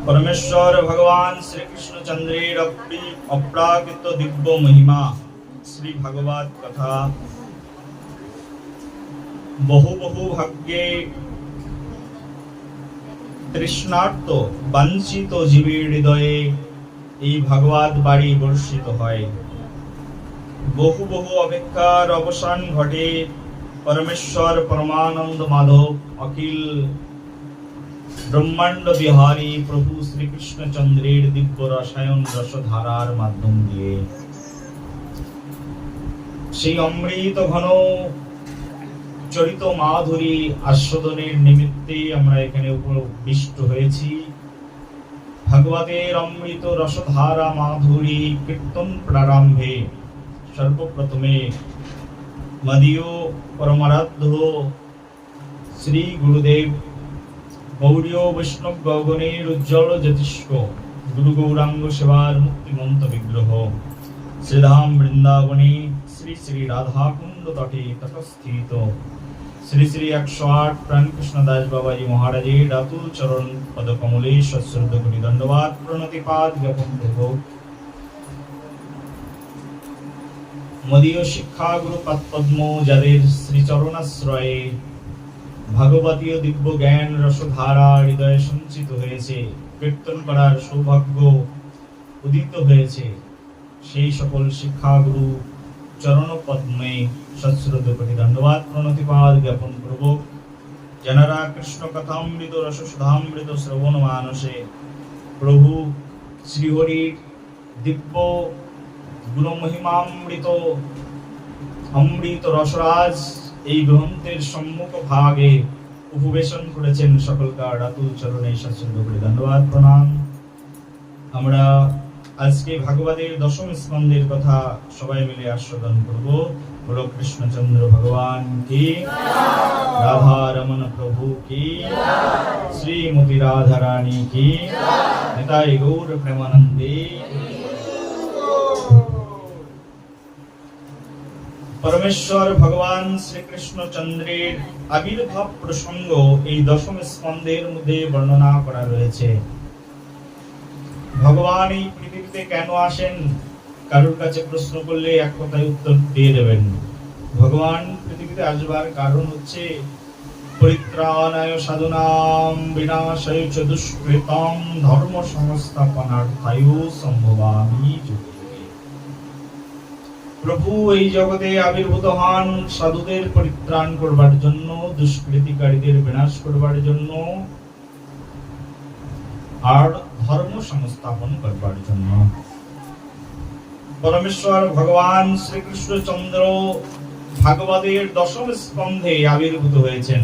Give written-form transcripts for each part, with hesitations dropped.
परमेश्वर भगवान श्री कृष्ण चंद्रेर अप्राकृत दिव्य महिमा श्री भगवत कथा बहु बहु भाग्ये তৃষ্ণার্ত বাঞ্ছিত জীবের হৃদয়ে এই ভগবত বাণী বর্ষিত হয়। বহু বহু অপেক্ষার অবসান ঘটে। পরমেশ্বর পরমানন্দ মাধব অখিল ব্রহ্মাণ্ড বিহারী প্রভু শ্রীকৃষ্ণচন্দ্রের দিব্য রসায়ন রসধারার মাধ্যম দিয়ে সেই অমৃত ঘন চরিত মাধুরী আস্বাদনের নিমিত্তে আমরা এখানে উপবিষ্ট হয়েছি। ভগবতের অমৃত রসধারা মাধুরী কীর্তন প্রারম্ভে সর্বপ্রথমে মদীয় পরমারাধ্য শ্রী গুরুদেব গৌড়ীয় বৈষ্ণব গগনের উজ্জ্বল জ্যোতিষ্ক গুরু গৌরাঙ্গ সেবার মুক্তিমন্ত বিগ্রহ শ্রীধাম বৃন্দাবনে শ্রী শ্রী রাধাকুণ্ড তটে তটস্থিত শ্রী শ্রী 108 প্রাণকৃষ্ণ দাস বাবাজি মহারাজের রাতুল চরণ পদকমলে সশ্রদ্ধ কোটি দণ্ডবাদ প্রণতিপাত জ্ঞাপন করব। মদীয় শিক্ষা গুরু পদ্ম যাদের শ্রীচরণাশ্রয়ে ভাগবতীয় দিব্য জ্ঞান রসধারা হৃদয়ে সঞ্চিত হয়েছে, কীর্তন করার সৌভাগ্য উদিত হয়েছে, সেই সকল শিক্ষাগুরু চরণ পদ্মে সশ্রদ্ধ কোটি দণ্ডবাদ প্রণতিপাত জ্ঞাপন করব। যারা কৃষ্ণ কথামৃত রস সুধামৃত শ্রবণ মানসে প্রভু শ্রীহরির দিব্য গুণমহিমামৃত অমৃত রসরাজ এই গ্রন্থের সম্মুখ ভাগে উপবেশন করেছেন, সকলকার রাতুল চরণে সশ্রদ্ধ কোটি দণ্ডবাদ প্রণাম। আমরা আজকে ভাগবতের দশম স্কন্ধের কথা সবাই মিলে আস্বাদন করব। বলো কৃষ্ণচন্দ্র ভগবান কি, রাধা রমন প্রভু কি, শ্রীমতী রাধা রানী কি, নিতাই গৌর প্রেমানন্দে। পরমেশ্বর ভগবান শ্রীকৃষ্ণচন্দ্রের আবির্ভাব প্রসঙ্গ এই দশম স্কন্ধের মধ্যে বর্ণনা করা রয়েছে। ভগবান এই পৃথিবীতে কেন আসেন, কারোর কাছে প্রশ্ন করলে এক কথায় উত্তর দিয়ে দেবেন। ভগবান পৃথিবীতে আসবার কারণ হচ্ছে পরিত্রাণায় সাধুনাং বিনাশায় চ দুষ্কৃতং ধর্ম সংস্থাপনার্থায় সম্ভবামি যুগে। প্রভু এই জগতে আবির্ভূত হন সাধুদের পরিত্রাণ করবার জন্য, দুষ্কৃতিকারীদের বিনাশ করবার জন্য, আর ধর্ম সংস্থাপন করবার জন্য। পরমেশ্বর ভগবান শ্রীকৃষ্ণচন্দ্র ভাগবতের দশম স্কন্ধে আবির্ভূত হয়েছেন।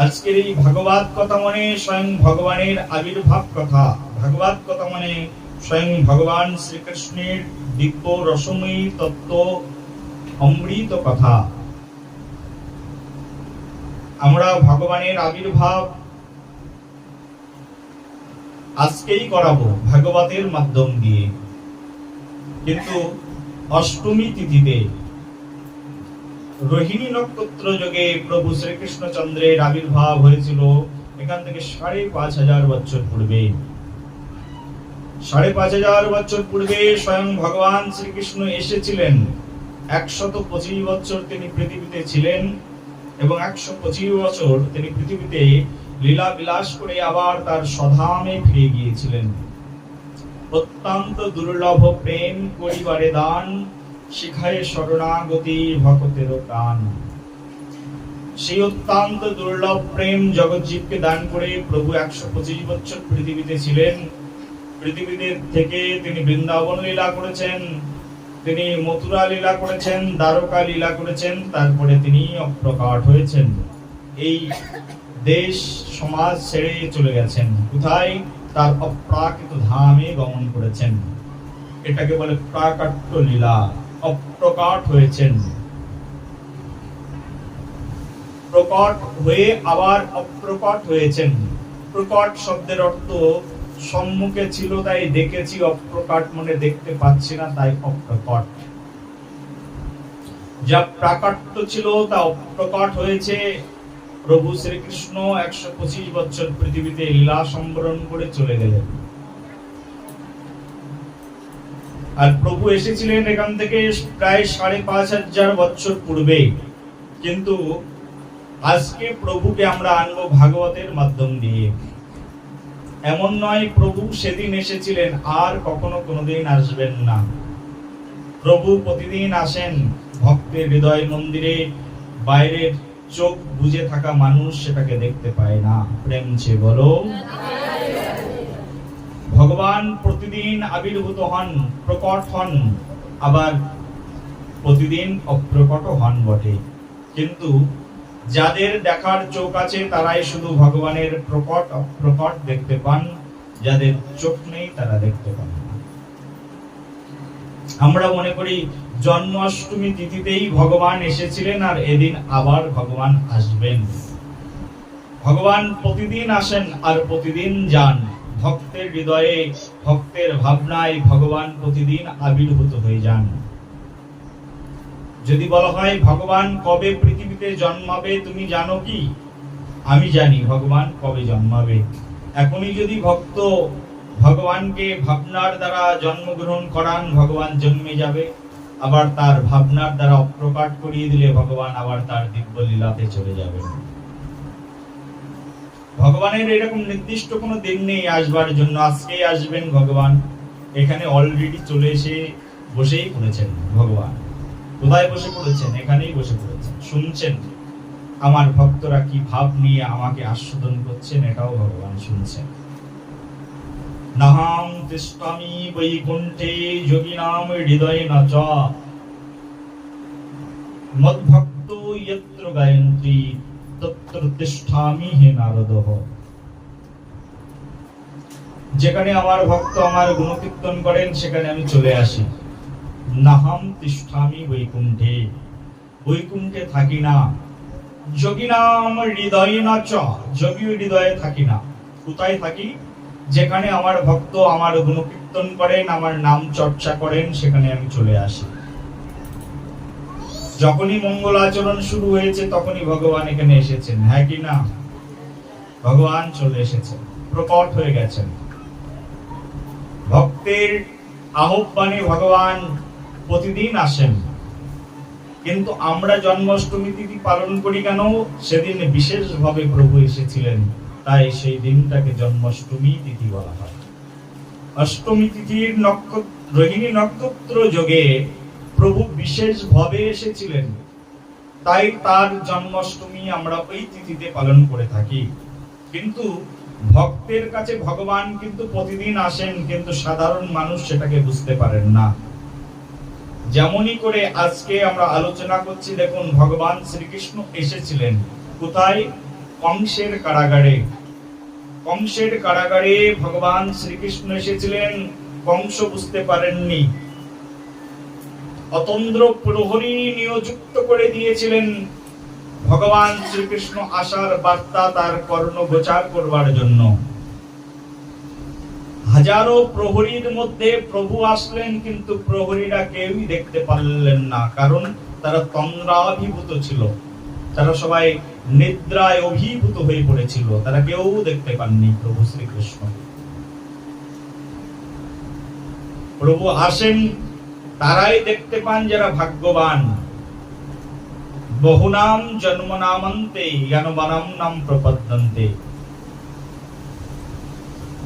আজকের এই ভাগবত কথা মানে স্বয়ং ভগবানের আবির্ভাব কথা। ভাগবত কথা মানে স্বয়ং ভগবান শ্রীকৃষ্ণের দিব্য রসময়ী তত্ত্ব অমৃত কথা। আমরা ভগবানের আবির্ভাব আজকেই করাবো ভাগবতের মাধ্যম দিয়ে, কিন্তু অষ্টমী তিথিতে রোহিণী নক্ষত্র যোগে প্রভু শ্রীকৃষ্ণচন্দ্রের আবির্ভাব হয়েছিল। এখান থেকে ৫,৫০০ বছর পূর্বে, ৫,৫০০ বছর পূর্বে স্বয়ং ভগবান শ্রীকৃষ্ণ এসেছিলেন। ১২৫ বছর তিনি পৃথিবীতে ছিলেন এবং ১২৫ বছর তিনি পৃথিবীতে লীলা বিলাস করে আবার তার স্বধামে ফিরে গিয়েছিলেন। অত্যন্ত দুর্লভ প্রেম করিবারে দান, শিখায় শরণাগতি ভক্তের প্রাণ। সেই অত্যন্ত দুর্লভ প্রেম জগৎজীবকে দান করে প্রভু ১২৫ বছর পৃথিবীতে ছিলেন। পৃথিবীতে থেকে তিনি বৃন্দাবন লীলা করেছেন, তিনি মথুরা লীলা করেছেন, দ্বারকা লীলা করেছেন, তারপরে তিনি অপ্রকাট হয়েছেন। এই দেশ সমাজ ছেড়ে চলে গেছেন। কোথায়? তার অপ্রাকৃত ধামে গমন করেছেন। এটাকে বলে প্রাকাট্য লীলা। অপ্রকাট হয়েছেন, প্রকট হয়ে আবার অপ্রকট হয়েছেন। প্রকট শব্দের অর্থ সম্মুখে ছিল তাই দেখেছি, অপ্রকট মানে দেখতে পাচ্ছি না তাই অপ্রকট। যা প্রাকাট্য ছিল তা অপ্রকট হয়েছে, প্রভু শ্রীকৃষ্ণ 125 বছর পৃথিবীতে লীলা সম্বরণ করে চলে গেলেন। আর প্রভু এসেছিলেন এখান থেকে প্রায় 5500 বছর পূর্বে, কিন্তু আজকে প্রভুকে আমরা আনবো ভাগবতের মাধ্যম দিয়ে। এমন নয় প্রভু সেদিন এসেছিলেন আর কখনো কোনোদিন আসবেন না। প্রভু প্রতিদিন আসেন ভক্তের হৃদয় মন্দিরে। বাইরের চোখ বুজে থাকা মানুষ সেটাকে দেখতে পায় না। প্রেম ছে বলো। ভগবান প্রতিদিন আবির্ভূত হন, প্রকট হন, আবার প্রতিদিন অপ্রকট হন বটে, কিন্তু যাদের দেখার চোখ আছে তারাই শুধু ভগবানের প্রকট অপ্রকট দেখতে পান, যাদের চোখ নেই তারা দেখতে পান না। আমরা মনে করি জন্মাষ্টমী তিথিতেই ভগবান এসেছিলেন আর এদিন আবার ভগবান আসবেন। ভগবান প্রতিদিন আসেন আর প্রতিদিন যান। ভক্তের হৃদয়ে, ভক্তের ভাবনায় ভগবান প্রতিদিন আবির্ভূত হয়ে যান। যদি বলা হয় ভগবান কবে পৃথিবীতে জন্মাবে তুমি জানো কি? আমি জানি ভগবান কবে জন্মাবে। এখনই যদি ভক্ত ভগবানকে ভাবনার দ্বারা জন্মগ্রহণ করান, ভগবান জন্মে যাবে। আবার তার ভাবনার দ্বারা অপ্রকাট করিয়ে দিলে ভগবান আবার তার দিব্য লীলাতে চলে যাবে। ভগবানের এরকম নির্দিষ্ট কোনো দিন নেই আসবার জন্য, আজকেই আসবেন ভগবান। এখানে অলরেডি চলে এসে বসেই পড়েছেন ভগবান। কোথায় বসে পড়েছেন? এখানেই বসে পড়েছেন, শুনছেন আমার ভক্তরা কি ভাব নিয়ে আমাকে আস্বাদন করছেন, এটাও ভগবান শুনছেন। নাহং তিষ্ঠামি বৈকুণ্ঠে যোগিনাম হৃদয়েন চ মদ্ভক্ত যত্র গায়ন্তি তত্র তিষ্ঠামি হে নারদঃ। যেখানে আমার ভক্ত আমার গুণকীর্তন করেন সেখানে আমি চলে আসি। নাহং তিষ্ঠামি বৈকুণ্ঠে, বৈকুণ্ঠে থাকি না। যোগিনাম হৃদয়েন চ, যোগী হৃদয়ে থাকি না। কোথায় থাকি? যেখানে আমার ভক্ত আমার গুণকীর্তন করেন, আমার নাম চর্চা করেন, সেখানে আমি চলে আসি। যখনই মঙ্গল আচরণ শুরু হয়েছে তখনই ভগবান এখানে এসেছেন, হ্যাঁ কি না? ভগবান চলে এসেছেন, প্রকট হয়ে গেছেন। ভক্তের আহ্বানে ভগবান প্রতিদিন আসেন। কিন্তু আমরা জন্মাষ্টমী তিথি পালন করি কেন? সেদিন বিশেষভাবে প্রভু এসেছিলেন, তাই সেই দিনটাকে জন্মাষ্টমী তিথি বলা হয়। অষ্টমী তিথির রোহিণী নক্ষত্র যোগে প্রভু বিশেষভাবে এসেছিলেন, তাই তার জন্মাষ্টমী আমরা ওই তিথিতে পালন করে থাকি। কিন্তু ভক্তের কাছে ভগবান কিন্তু প্রতিদিন আসেন, কিন্তু সাধারণ মানুষ সেটাকে বুঝতে পারেন না। যেমনই করে আজকে আমরা আলোচনা করছি, দেখুন ভগবান শ্রীকৃষ্ণ এসেছিলেন কোথায়? কংসের কারাগারে। কংসের কারাগারে ভগবান শ্রীকৃষ্ণ এসেছিলেন। কংস বুঝতে পারেননি, অতন্দ্র প্রহরী নিয়োজিত করে দিয়েছিলেন ভগবান শ্রীকৃষ্ণ আসার বার্তা তার কর্ণগোচর করবার জন্য। হাজারো প্রহরীর মধ্যে প্রভু আসলেন, কিন্তু প্রহরীরা কেউই দেখতে পারলেন না, কারণ তারা তন্দ্রাভিভূত ছিল। তারা সবাই নিদ্রায় অভিভূত হয়ে পড়েছিল, তারা কেউ দেখতে পাননি প্রভু শ্রীকৃষ্ণ। প্রভু আসেন, তারাই দেখতে পান যারা ভাগ্যবান। বহুনাম জন্মনামন্তে জ্ঞানবানাম নাম প্রপদ্যন্তে।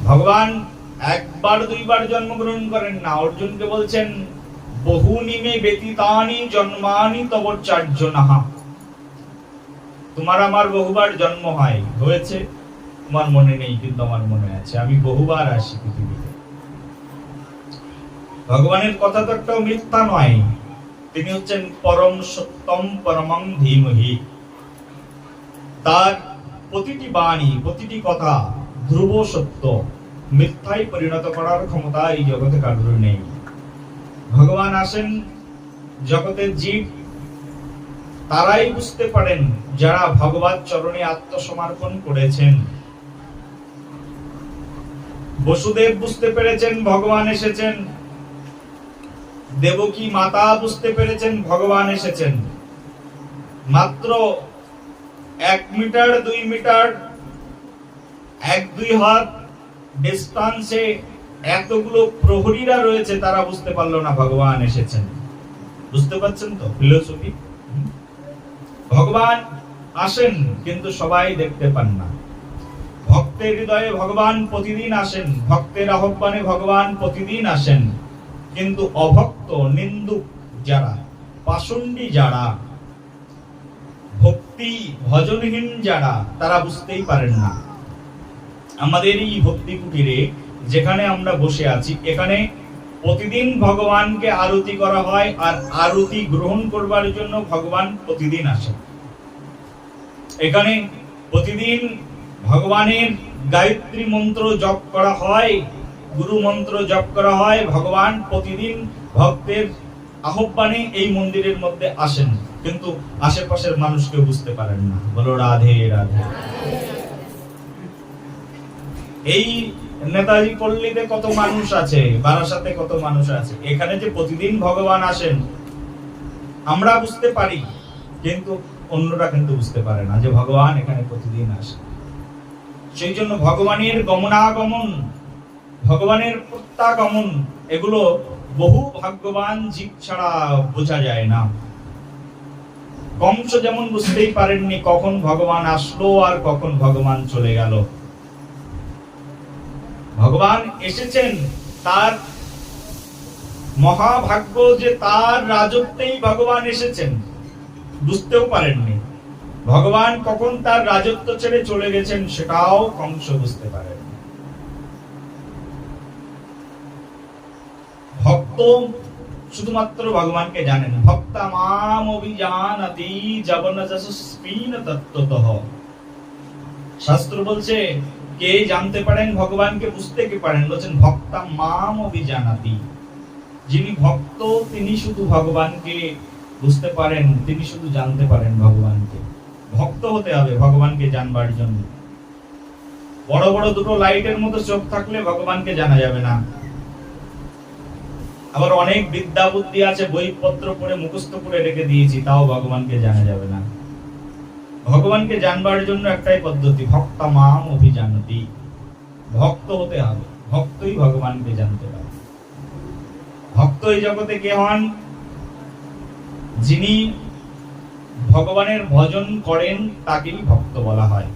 ভগবান একবার দুইবার জন্মগ্রহণ করেন না। অর্জুনকে বলছেন বহুনিমে ব্যতীতানি জন্মানি তব চার্যনাহ। তোমার আমার বহুবার জন্ম হয়েছে, তোমার মনে নেই, কিন্তু আমার মনে আছে। আমি বহুবার আসি পৃথিবীতে। ভগবানের কথা তো একটাও মিথ্যা নয়। তিনি হচ্ছেন পরম সত্যম পরমং ধীমহি। তার প্রতিটি বাণী, প্রতিটি কথা ধ্রুব সত্য, মিথ্যায় পরিণত করার ক্ষমতা এই জগতে কারোর নেই। ভগবান আসেন, জগতের জীব তারাই বুঝতে পারেন যারা ভগবত চরণে আত্মসমর্পণ করেছেন। বসুদেব বুঝতে পেরেছেন ভগবান এসেছেন, দেবকী মাতা বুঝতে পেরেছেন ভগবান এসেছেন। মাত্র 1 মিটার 2 মিটার 1-2 হাত ডিস্টেন্সে এতগুলো প্রহরীরা রয়েছে, তারা বুঝতে পারলো না ভগবান এসেছেন। বুঝতে পারছেন তো ফিলোসফি? ভগবান আসেন কিন্তু সবাই দেখতে পান না। ভক্তের হৃদয়ে ভগবান প্রতিদিন আসেন, ভক্তের আহ্বানে ভগবান প্রতিদিন আসেন, কিন্তু অভক্ত, নিন্দুক যারা, পাষণ্ডী যারা, ভক্তি ভজনহীন যারা, তারা বুঝতেই পারেন না। আমাদের এই ভক্তি কুটিরে যেখানে আমরা বসে আছি, এখানে প্রতিদিন ভগবানকে আরতি করা হয়, আর আরতি গ্রহণ করবার জন্য ভগবান প্রতিদিন আসেন। এখানে প্রতিদিন ভগবানের গায়ত্রী মন্ত্র জপ করা হয়, গুরু মন্ত্র জপ করা হয়। ভগবান প্রতিদিন ভক্তের আহ্বানে এই মন্দিরের মধ্যে আসেন, কিন্তু আশেপাশের মানুষকে বুঝতে পারেন না। বলো রাধে রাধে। এই নেতাজি পল্লীতে কত মানুষ আছে, বারাসাতে কত মানুষ আছে, এখানে যে প্রতিদিন ভগবান আসেন আমরা বুঝতে পারি, কিন্তু অন্যরা কিন্তু বুঝতে পারে না যে ভগবান এখানে প্রতিদিন আসে। সেই জন্য ভগবানের গমনাগমন, ভগবানের প্রত্যাগমন, এগুলো বহু ভাগ্যবান জীব ছাড়া বোঝা যায় না। কংস যেমন বুঝতেই পারেননি কখন ভগবান আসলো আর কখন ভগবান চলে গেল। ভগবান এসেছেন, তার মহাভাগ্য যে তার রাজত্বেই ভগবান এসেছেন, বুঝতেও পারেননি। ভগবান কখন তার রাজত্ব ছেড়ে চলে গেছেন সেটাও কংস বুঝতে পারেন। ভক্ত শুধুমাত্র ভগবানকে জানেন। ভক্তা মাম অভিজানাতি যবনযশস্মিন তত্ত্বতঃ। শাস্ত্র বলছে কে জানতে পারেন ভগবানকে, বুঝতে কে পারেন, বলছেন ভক্তা মাম অভিজানাতি। যিনি ভক্ত তিনি শুধু ভগবানকে বুঝতে পারেন, তিনি শুধু জানতে পারেন ভগবানকে। ভক্ত হতে হবে ভগবানকে জানবার জন্য। বড় বড় দুটো লাইটের মতো চোখ থাকলে ভগবানকে জানা যাবে না। আবার অনেক বিদ্যা বুদ্ধি আছে, বইপত্র পড়ে মুখস্থ করে রেখে দিয়েছি, তাও ভগবানকে জানা যাবে না। ভগবানকে জানবার জন্য একটাই পদ্ধতি, ভক্তা মাম অভিজানতি। ভক্ত হতে হবে, ভক্তই ভগবানকে জানতে পারে। ভক্ত এই জগতে কে হন? যিনি ভগবানের ভজন করেন তাকেই ভক্ত বলা হয়।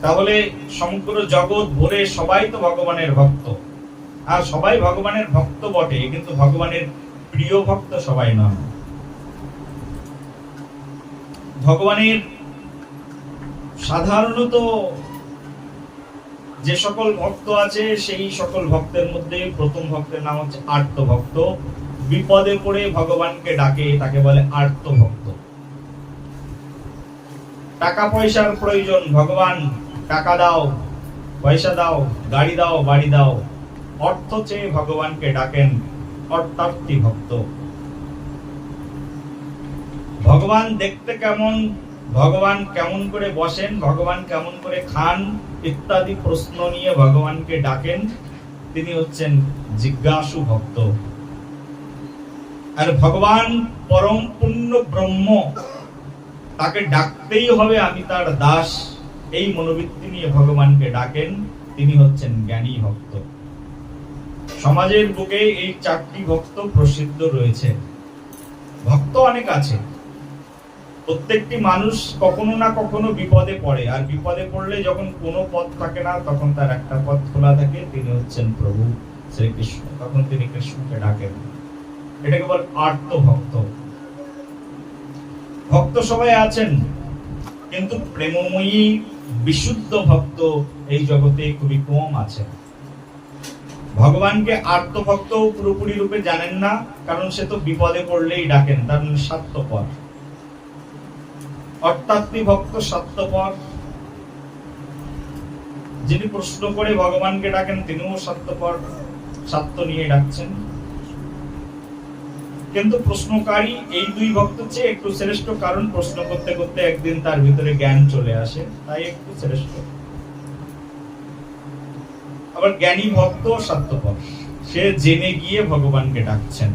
তাহলে সমগ্র জগৎ ভরে সবাই তো ভগবানের ভক্ত, আর সবাই ভগবানের ভক্ত বটে, কিন্তু ভগবানের প্রিয় ভক্ত সবাই নন। ভগবানের সাধারণত যে সকল ভক্ত আছে সেই সকল ভক্তের মধ্যে প্রথম ভক্তের নাম হচ্ছে আর্ত ভক্ত। বিপদে পড়ে ভগবানকে ডাকে, তাকে বলে আর্ত ভক্ত। টাকা পয়সার প্রয়োজন, ভগবান টাকা দাও, পয়সা দাও, গাড়ি দাও, বাড়ি দাও, অর্থ চেয়ে ভগবানকে ডাকেন, অর্থার্থী ভক্ত। ভগবান দেখতে কেমন, ভগবান কেমন করে বসেন, ভগবান কেমন করে খান ইত্যাদি প্রশ্ন নিয়ে ভগবানকে ডাকেন, তিনি হচ্ছেন জিজ্ঞাসু ভক্ত। আর ভগবান পরম পূর্ণ ব্রহ্ম, তাকে ডাকতেই হবে, আমি তার দাস, এই মনোবৃত্তি নিয়ে ভগবানকে ডাকেন, তিনি হচ্ছেন জ্ঞানী ভক্ত। সমাজের বুকে এই চারটি ভক্ত প্রসিদ্ধ রয়েছে। ভক্ত অনেক আছে, প্রত্যেকটি মানুষ কখনো না কখনো বিপদে পড়ে, আর বিপদে পড়লে যখন কোনো পথ থাকে না তখন তার একটা পথ খোলা থাকে, তিনি হচ্ছেন প্রভু শ্রীকৃষ্ণ। তখন তিনি কৃষ্ণকে ডাকেন, এটাকে বলে আর্ত ভক্ত। ভক্ত সবাই আছেন, কিন্তু প্রেমময়ী বিশুদ্ধ ভক্ত এই জগতে খুবই কম আছে। ভগবানকে আর্ত ভক্ত পুরোপুরি রূপে জানেন না, কারণ সে তো বিপদে পড়লেই ডাকেন, তার স্বার্থপর। অর্থাৎ ভক্ত স্বার্থপর, যিনি প্রশ্ন করে ভগবানকে ডাকেন তিনিও স্বার্থপর, স্বার্থ নিয়ে ডাকছেন। কিন্তু প্রশ্নকারী এই দুই ভক্ত চেয়ে একটু শ্রেষ্ঠ, কারণ প্রশ্ন করতে করতে একদিন তার ভিতরে জ্ঞান চলে আসে, তাই একটু শ্রেষ্ঠ। আবার জ্ঞানী ভক্ত স্বার্থপর, সে জেনে গিয়ে ভগবানকে ডাকছেন।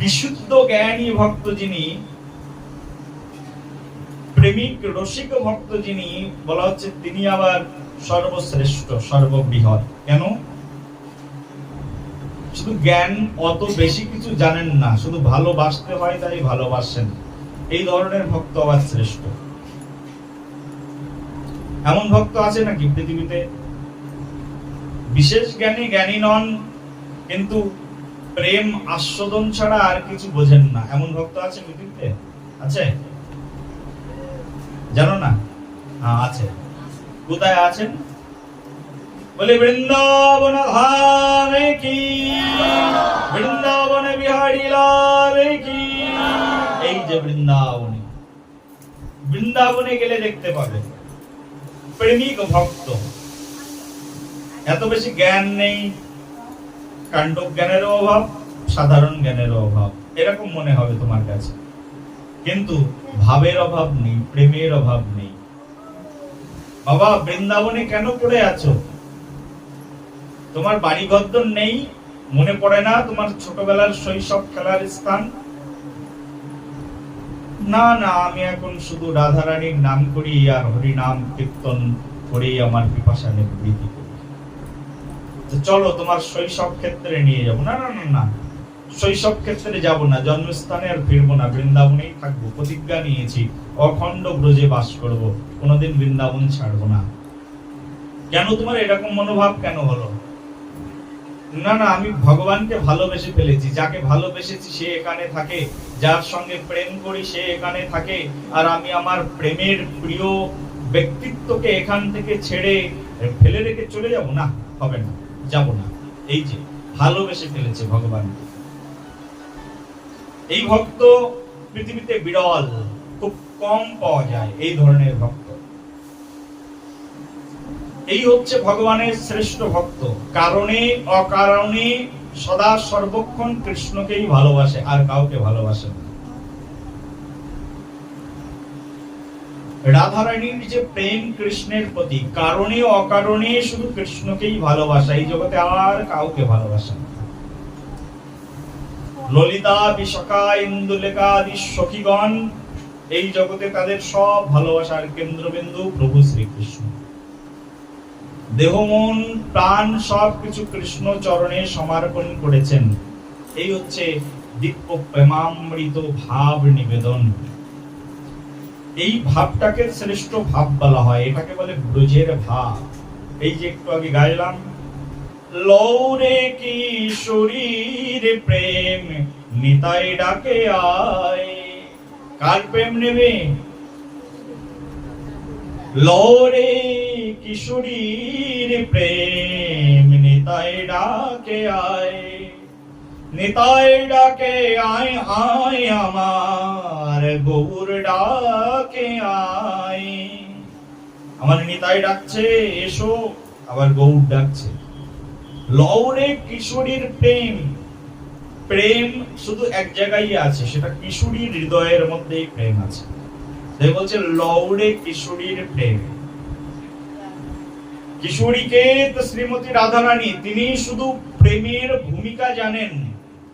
বিশুদ্ধ জ্ঞানী ভক্ত যিনি, প্রেমিক রসিক ভক্ত যিনি, বলা হচ্ছে তিনি আবার সর্বশ্রেষ্ঠ, সর্ববৃহৎ। কেন? শুধু জ্ঞান, অত বেশি কিছু জানেন না, শুধু ভালোবাসতে হয় তাই ভালোবাসেন, এই ধরনের ভক্ত আবার শ্রেষ্ঠ। এমন ভক্ত আছে নাকি পৃথিবীতে? বিশেষ জ্ঞানী জ্ঞানী নন, কিন্তু প্রেম আস্বাদন ছাড়া আর কিছু বোঝেন না, এমন ভক্ত আছে পৃথিবীতে? আছে? জানো না? আছে। কোথায় আছেন? বলে বৃন্দাবন ধামে কি, বৃন্দাবনে বিহারী লাল কি। এই যে বৃন্দাবনে, বৃন্দাবনে গেলে দেখতে পাবে প্রেমিক ভক্ত। এত বেশি জ্ঞান নেই, কাণ্ড জ্ঞানেরও অভাব, সাধারণ জ্ঞানেরও অভাব, এরকম মনে হবে তোমার কাছে, কিন্তু ভাবের অভাব নেই, প্রেমের অভাব নেই। বাবা, বৃন্দাবনে কেন পড়ে আছো? তোমার বাড়ি ঘরদোর নেই? মনে পড়ে না তোমার ছোটবেলার শৈশব খেলার স্থান? না না, আমি এখন শুধু রাধারানীর নাম করি আর হরি নাম কীর্তন করেই আমার পিপাসা নিবৃত্তি করি। চলো তোমার শৈশব ক্ষেত্রে নিয়ে যাবো। না না না না, শৈশব ক্ষেত্রে যাব না, জন্মস্থানে আর ফিরবো না, বৃন্দাবনেই থাকবো। প্রতিজ্ঞা নিয়েছি, অখণ্ড ব্রজে বাস করব, কোনোদিন বৃন্দাবন ছাড়বো না। কেন তোমার এরকম মনোভাব কেন হলো? না না, আমি ভগবানকে ভালোবেসে ফেলেছি, যাকে ভালোবেসেছি সে এখানে থাকে, যার সঙ্গে প্রেম করি সে এখানে থাকে, আর আমি আমার প্রেমের প্রিয় ব্যক্তিত্বকে এখান থেকে ছেড়ে ফেলে রেখে চলে যাব? না, হবে না, যাব না। এই যে ভালোবেসে ফেলেছে ভগবানকে, এই ভক্ত পৃথিবীতে বিরল, খুব কম পাওয়া যায় এই ধরনের ভক্ত। এই হচ্ছে ভগবানের শ্রেষ্ঠ ভক্ত, কারণে অকারণে সদা সর্বক্ষণ কৃষ্ণকেই ভালোবাসে, আর কাউকে ভালোবাসে না। রাধারানীর যে প্রেম কৃষ্ণের প্রতি, কারণে অকারণে শুধু কৃষ্ণকেই ভালোবাসা, এই জগতে আর কাউকে ভালোবাসে না। ললিতা, বিশাখা, ইন্দুলেখা আদি সখীগণ, এই জগতে তাদের সব ভালোবাসার কেন্দ্রবিন্দু প্রভু শ্রীকৃষ্ণ। দেহ মন প্রাণ সবকিছু কৃষ্ণ চরণে সমর্পণ করেছেন। এই হচ্ছে দিব্য প্রেমামৃত ভাব নিবেদন। এই ভাবটাকে শ্রেষ্ঠ ভাব বলা হয়, এটাকে বলে ব্রজের ভাব। এই যে একটু আগে গাইলাম, লৌরে কিশোরীর প্রেম নিতাই ডাকে আয়। কার প্রেম নেবে? লৌরে কিশোরীর প্রেম নিতাই ডাকে আয়, নিতাই ডাকে আয় আয় আমার গৌর ডাকে আয়। আমার নিতাই ডাকছে এসো, আবার গৌর ডাকছে। লৌরে কিশোরীর প্রেম, প্রেম শুধু এক জায়গায় আছে, সেটা কিশোরীর হৃদয়ের মধ্যেই প্রেম আছে। তাই বলছে লৌরে কিশোরীর প্রেম। কিশোরীকে তো শ্রীমতী রাধারানী, তিনি শুধু প্রেমের ভূমিকা জানেন,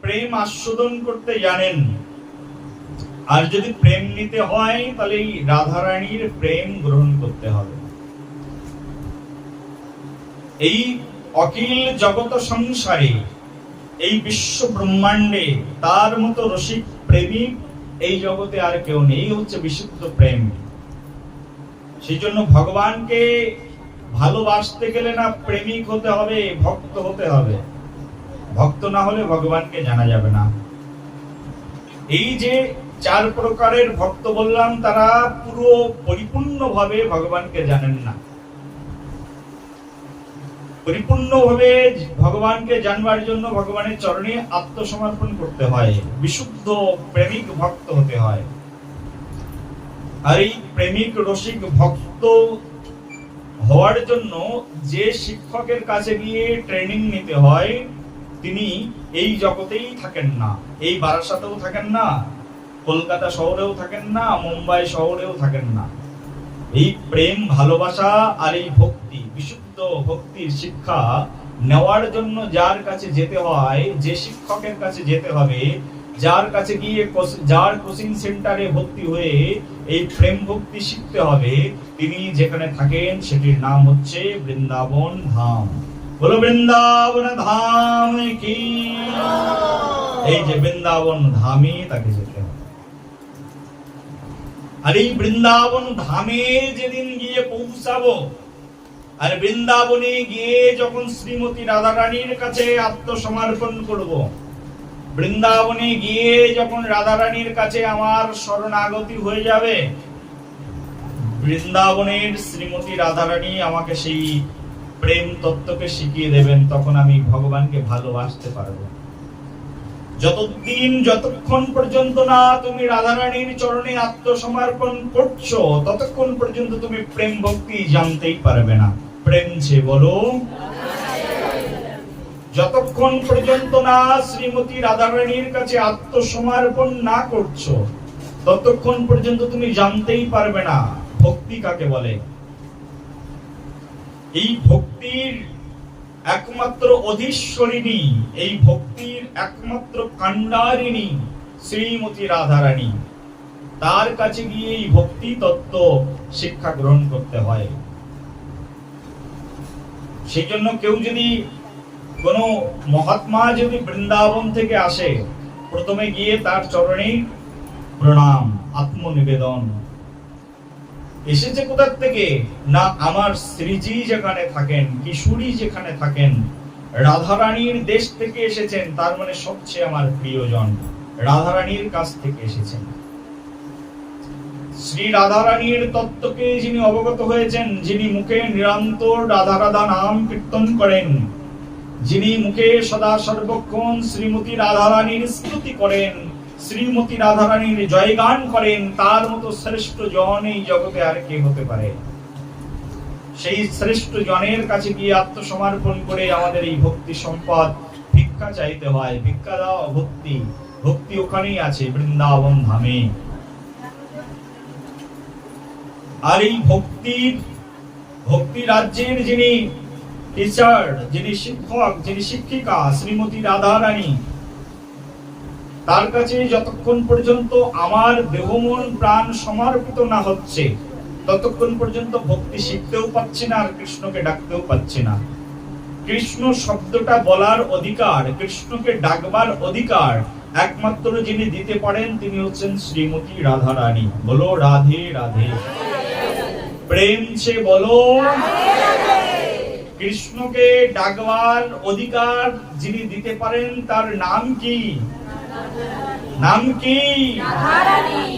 প্রেম আস্বাদন করতে জানেন। আর যদি প্রেম নিতে হয় তাহলে এই রাধারানীর প্রেম গ্রহণ করতে হবে। এই অখিল জগৎ সংসারে, এই বিশ্ব ব্রহ্মাণ্ডে তার মতো রসিক প্রেমিক এই জগতে আর কেউ নেই, হচ্ছে বিশুদ্ধ প্রেম। সেই জন্য ভগবানকে ভালোবাসতে গেলে না প্রেমিক হতে হবে, ভক্ত হতে হবে। ভক্ত না হলে ভগবানকে জানা যাবে না। এই যে চার প্রকারের ভক্ত বললাম, তারা পুরো পরিপূর্ণভাবে ভগবানকে জানেন না। পরিপূর্ণভাবে ভগবানকে জানবার জন্য ভগবানের চরণে আত্মসমর্পণ করতে হয়, বিশুদ্ধ প্রেমিক ভক্ত হতে হয়। আর এই প্রেমিক রসিক ভক্ত হওয়ার জন্য যে শিক্ষকের কাছে গিয়ে ট্রেনিং নিতে হয়, তিনি এই জগতেই থাকেন না, এই বারাসাতেও থাকেন না, কলকাতা শহরেও থাকেন না, মুম্বাই শহরেও থাকেন না। এই প্রেম ভালোবাসা আর এই ভক্তি, বিশুদ্ধ ভক্তির শিক্ষা নেওয়ার জন্য যার কাছে যেতে হয়, যে শিক্ষকের কাছে যেতে হবে, যার কাছে গিয়ে যার কোচিং সেন্টারে ভর্তি হয়ে এই প্রেম ভক্তি শিখতে হবে, তিনি যেখানে থাকেন সেটির নাম হচ্ছে বৃন্দাবন ধাম। বলো বৃন্দাবন ধাম কি। এই যে বৃন্দাবন ধামে তাকে যেতে হবে। আর এই বৃন্দাবন ধামে যেদিন গিয়ে পৌঁছাবো, আর বৃন্দাবনে গিয়ে যখন শ্রীমতী রাধা রানীর কাছে আত্মসমর্পণ করব, বৃন্দাবনে গিয়ে যখন রাধা রানীর কাছে আমার শরণাগতি হয়ে যাবে, বৃন্দাবনের শ্রীমতী রাধা রানী আমাকে সেই প্রেম তত্ত্বকে শিখিয়ে দেবেন, তখন আমি ভগবানকে ভালোবাসতে পারবো। যতক্ষণ পর্যন্ত না তুমি রাধা রানীর চরণে আত্মসমর্পণ করছো, ততক্ষণ পর্যন্ত তুমি প্রেম ভক্তি জানতেই পারবে না। প্রেম ছে বলো। যতক্ষণ পর্যন্ত না শ্রীমতী রাধা রানীর কাছে আত্মসমর্পণ না করছো, ততক্ষণ পর্যন্ত তুমি জানতেই পারবে না ভক্তি কাকে বলে। এই ভক্তির একমাত্র অধীশ্বরিণী, এই ভক্তির একমাত্র কাণ্ডারিণী শ্রীমতী রাধা রানী। তার কাছে গিয়ে এই ভক্তি তত্ত্ব শিক্ষা গ্রহণ করতে হয়। সেই জন্য কেউ যদি, কোন মহাত্মা যদি বৃন্দাবন থেকে আসে, প্রথমে গিয়ে তার চরণে প্রণাম, আত্মনিবেদন। এসেছে কোথা থেকে? না, আমার শ্রীজি যেখানে থাকেন, কিশোরী যেখানে থাকেন, রাধা রানীর দেশ থেকে এসেছেন, তার মানে সবচেয়ে আমার প্রিয়জন, রাধা রানীর কাছ থেকে এসেছেন। শ্রী রাধা রানীর তত্ত্বকে যিনি অবগত হয়েছেন, যিনি মুখে নিরন্তর রাধা রাধা নাম কীর্তন করেন, যিনি মুখে সদা সর্বক্ষণ শ্রীমতী রাধা রানীর স্তুতি করেন, শ্রীমতী রাধা রানীর জয়গান করেন, তার মতো শ্রেষ্ঠ জন এই জগতে আর কে হতে পারে? সেই শ্রেষ্ঠ জনের কাছে গিয়ে আত্মসমর্পণ করে আমাদের এই ভক্তি সম্পদ ভিক্ষা চাইতে হয়। ভিক্ষা দাও ভক্তি, ভক্তি ওখানেই আছে বৃন্দাবন ধামে। আর এই ভক্তি রাজ্যের যিনি টিচার, যিনি শিক্ষক, যিনি শিক্ষিকা শ্রীমতী রাধা রানী, তার কাছে যতক্ষণ পর্যন্ত আমার দেহ মন প্রাণ সমর্পিত না হচ্ছে, ততক্ষণ পর্যন্ত ভক্তি শিখতেও পাচ্ছি না, আর কৃষ্ণকে ডাকতেও পাচ্ছি না। কৃষ্ণ শব্দটা বলার অধিকার, কৃষ্ণকে ডাকবার অধিকার একমাত্র যিনি দিতে পারেন, তিনি হচ্ছেন শ্রীমতী রাধা রানী। বলো রাধে রাধে। প্রেম সে বলো। কৃষ্ণকে ডাকবার অধিকার যিনি দিতে পারেন, তার নাম কি? নাম কি?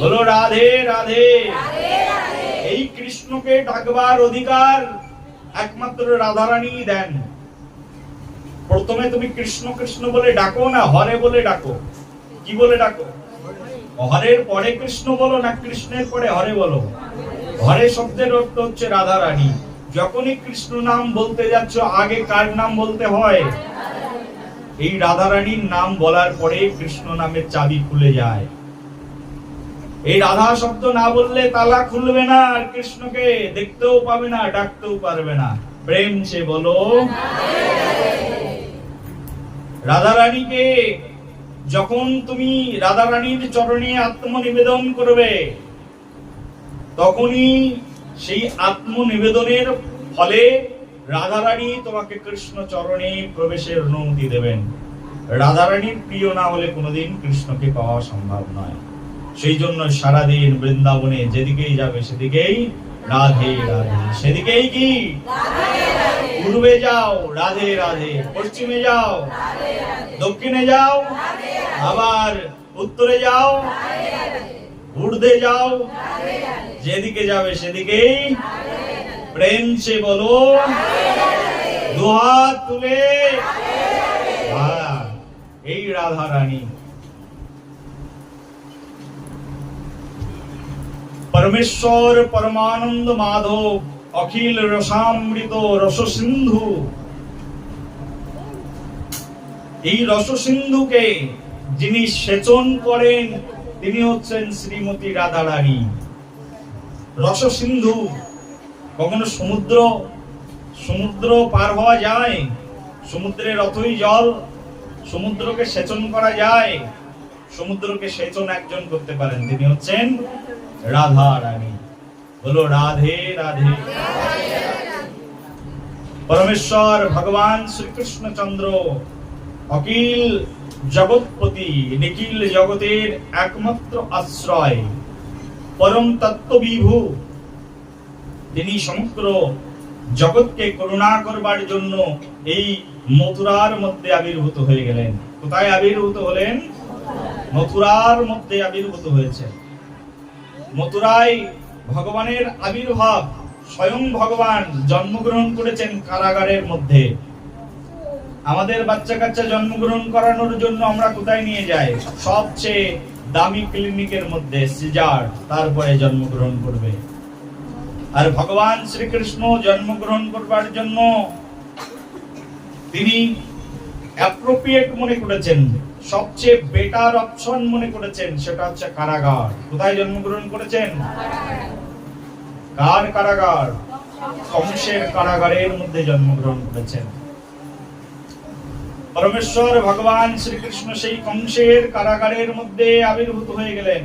বলো রাধে রাধে। এই কৃষ্ণকে ডাকবার অধিকার একমাত্র রাধা রানী দেন। প্রথমে তুমি কৃষ্ণ কৃষ্ণ বলে ডাকো না হরে বলে ডাকো? কি বলে ডাকো? হরের পরে কৃষ্ণ বলো না কৃষ্ণের পরে হরে বলো? হরে শব্দের অর্থ হচ্ছে রাধা রানী। যখনই কৃষ্ণ নাম বলতে যাচ্ছ, আগে কার নাম বলতে হয়? এই রাধা রানীর নাম বলার পরে কৃষ্ণ নামের চাবি খুলে যায়। এই রাধা শব্দ না বললে তালা খুলবে না, আর কৃষ্ণকে দেখতেও পাবে না, ডাকতেও পারবে না। প্রেম সে বলো। রাধা রানীকে যখন তুমি রাধা রানীর চরণে আত্মনিবেদন করবে, তখনই সেই আত্মনিবেদনের ফলে রাধা রানী তোমাকে কৃষ্ণ চরণে প্রবেশের অনুমতি দেবেন। রাধা রানীর প্রিয় না হলে কোনোদিন কৃষ্ণকে পাওয়া সম্ভব নয়। সেই জন্য সারাদিন বৃন্দাবনে যেদিকেই যাবে সেদিকেই রাধে রাধে। সেদিকেই কি? পূর্বে যাও রাধে রাধে, পশ্চিমে যাও, দক্ষিণে যাও, আবার উত্তরে যাও, ঊর্ধ্বে যাও, যেদিকে যাবে সেদিকেই প্রেম সে বলো। দুহাত তুলে এই রাধা রানী। পরমেশ্বর পরমানন্দ মাধব অখিল রসামৃত রস সিন্ধু, এই রস সিন্ধুকে যিনি সেচন করেন, তিনি হচ্ছেন শ্রীমতী রাধা রানী। রস সিন্ধু, কখনো সমুদ্র পার হওয়া যায়? সমুদ্রের অথই জল, সমুদ্রকে সেচন করা যায়? সমুদ্রকে সেচন একজন করতে পারেন, তিনি হচ্ছেন রাধা রানী। বলো রাধে রাধে। পরমেশ্বর ভগবান শ্রীকৃষ্ণচন্দ্র অখিল জগৎপতি, নিখিল জগতের একমাত্র আশ্রয়, পরম তত্ত্ব বিভু। তিনি সমগ্র জগৎকে করুণা করবার জন্য এই মথুরার মধ্যে আবির্ভূত হয়ে গেলেন। কোথায় আবির্ভূত হলেন? মথুরার মধ্যে আবির্ভূত হয়েছে। মথুরায় ভগবানের আবির্ভাব, স্বয়ং ভগবান জন্মগ্রহণ করেছেন কারাগারের মধ্যে। আমাদের বাচ্চা কাচ্চা জন্মগ্রহণ করানোর জন্য আমরা কোথায় নিয়ে যাই? সবচেয়ে দামি ক্লিনিকের মধ্যে, সিজার, তারপরে জন্মগ্রহণ করবে। আর ভগবান শ্রীকৃষ্ণ জন্মগ্রহণ করবার জন্য তিনি অ্যাপ্রোপ্রিয়েট মনে করেছেন, সবচেয়ে বেটার অপশন মনে করেছেন, সেটা হচ্ছে কারাগার। কোথায় জন্মগ্রহণ করেছেন? কার কারাগার? কংসের কারাগারের মধ্যে জন্মগ্রহণ করেছেন। পরমেশ্বর ভগবান শ্রীকৃষ্ণ সেই কংসের কারাগারের মধ্যে আবির্ভূত হয়ে গেলেন।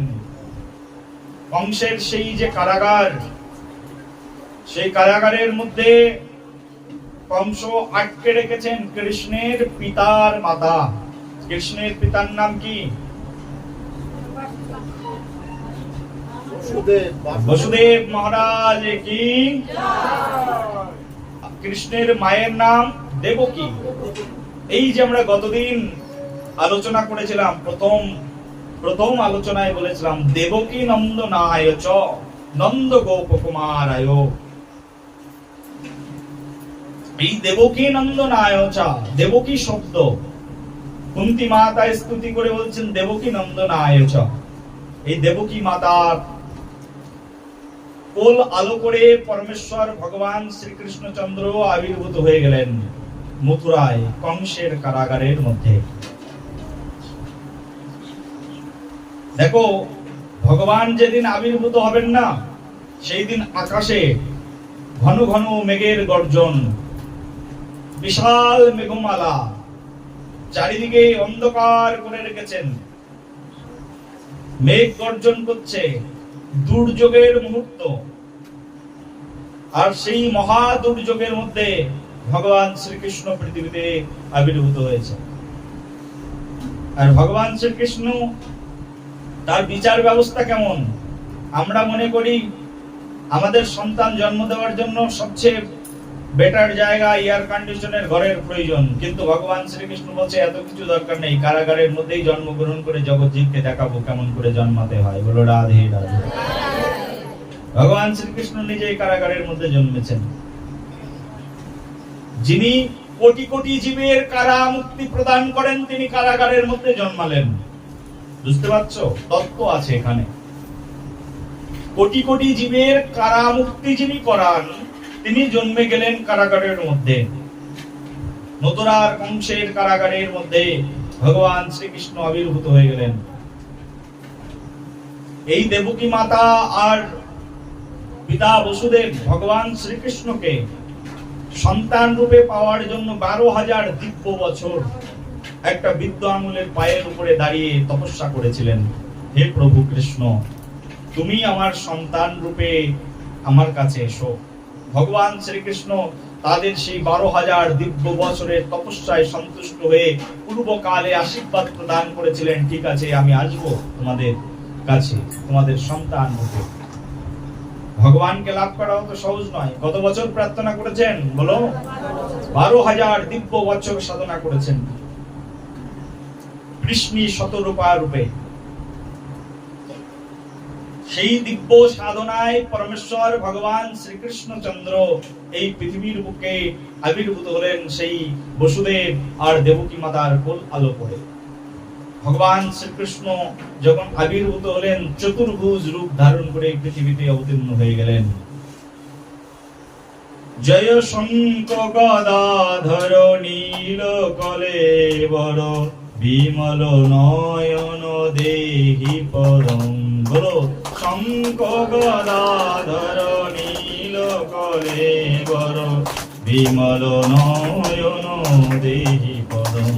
কংসের সেই যে কারাগার, সেই কারাগারের মধ্যে কংস আটকে রেখেছেন কৃষ্ণের পিতার মাতা। কৃষ্ণের পিতার নাম কি? বসুদেব মহারাজ কি। কৃষ্ণের মায়ের নাম দেবকী। এই যে আমরা গতদিন আলোচনা করেছিলাম, প্রথম আলোচনায় বলেছিলাম দেবকী নন্দনায় চ নন্দ গোপকুমারায়। এই দেবকী নন্দনায় চ, দেবকী শব্দ কুন্তী মাতা স্তুতি করে বলছেন দেবকী নন্দনায় চ। এই দেবকী মাতার কোল আলো করে পরমেশ্বর ভগবান শ্রীকৃষ্ণচন্দ্র আবির্ভূত হয়ে গেলেন মথুরায় কংসের কারাগারের মধ্যে। দেখো, ভগবান যেদিন আবির্ভূত হবেন না, সেই দিন আকাশে ঘন ঘন মেঘের গর্জন, বিশাল মেঘমালা, চারিদিকে অন্ধকার করে রেখেছেন। মেঘ গর্জন করছে, দুর্যোগের মুহূর্ত। আর সেই মহা দুর্যোগের মধ্যে ভগবান শ্রীকৃষ্ণ পৃথিবীতে আবির্ভূত হয়েছে। আর ভগবান শ্রীকৃষ্ণ, তার বিচার ব্যবস্থা কেমন? আমরা মনে করি আমাদের সন্তান জন্ম দেওয়ার জন্য সবচেয়ে বেটার জায়গা এয়ার কন্ডিশনের ঘরের প্রয়োজন, কিন্তু ভগবান শ্রীকৃষ্ণ বলছে এত কিছু দরকার নেই, কারাগারের মধ্যেই জন্মগ্রহণ করে জগৎজীবকে দেখাবো কেমন করে জন্মাতে হয়। বলো রাধে রাধে। ভগবান শ্রীকৃষ্ণ নিজেই কারাগারের মধ্যে জন্মেছেন। যিনি কোটি কোটি জীবের কারা মুক্তি প্রদান করেন, তিনি কারাগারের মধ্যে জন্মালেন। বুঝতে পারছো? তত্ত্ব আছে এখানে। কোটি কোটি জীবের কারা মুক্তি যিনি করান, তিনি জন্মে গেলেন কারাগারের মধ্যে। মথুরার কংসের কারাগারের মধ্যে ভগবান শ্রীকৃষ্ণ আবির্ভূত হয়ে গেলেন। এই দেবকী মাতা আর পিতা বসুদেব ভগবান শ্রীকৃষ্ণকে সন্তান রূপে পাওয়ার জন্য 12,000 দিব্য বছর একটা বৃদ্ধ আঙুলের পায়ের উপরে দাঁড়িয়ে তপস্যা করেছিলেন। হে প্রভু কৃষ্ণ, তুমি আমার সন্তান রূপে আমার কাছে এসো। ভগবান শ্রীকৃষ্ণ তাদের সেই 12,000 দিব্য বছরের তপস্যায় সন্তুষ্ট হয়ে পূর্বকালে আশীর্বাদ প্রদান করেছিলেন, ঠিক আছে আমি আসবো তোমাদের কাছে, তোমাদের সন্তান রূপে। ভগবানকে লাভ করা তো সহজ নয়। কত বছর প্রার্থনা করেছেন বলো? 12,000 দিব্য বছর সাধনা করেছেন কৃষ্ণী শতরূপা রূপে। সেই দিব্য সাধনায় পরমেশ্বর ভগবান শ্রীকৃষ্ণচন্দ্র এই পৃথিবীর বুকে আবির্ভূত হলেন সেই বসুদেব আর দেবকী মাতার কোল আলো করে। ভগবান শ্রীকৃষ্ণ যখন আবির্ভূত হলেন, চতুর্ভুজ রূপ ধারণ করে পৃথিবীতে অবতীর্ণ হয়ে গেলেন। জয় শঙ্খ গদাধর নীল কলেবর বিমল নয়ন দেহি পরম। বলো শঙ্খ গদাধর নীল কলেবর বিমল নয়ন দেহি পরম।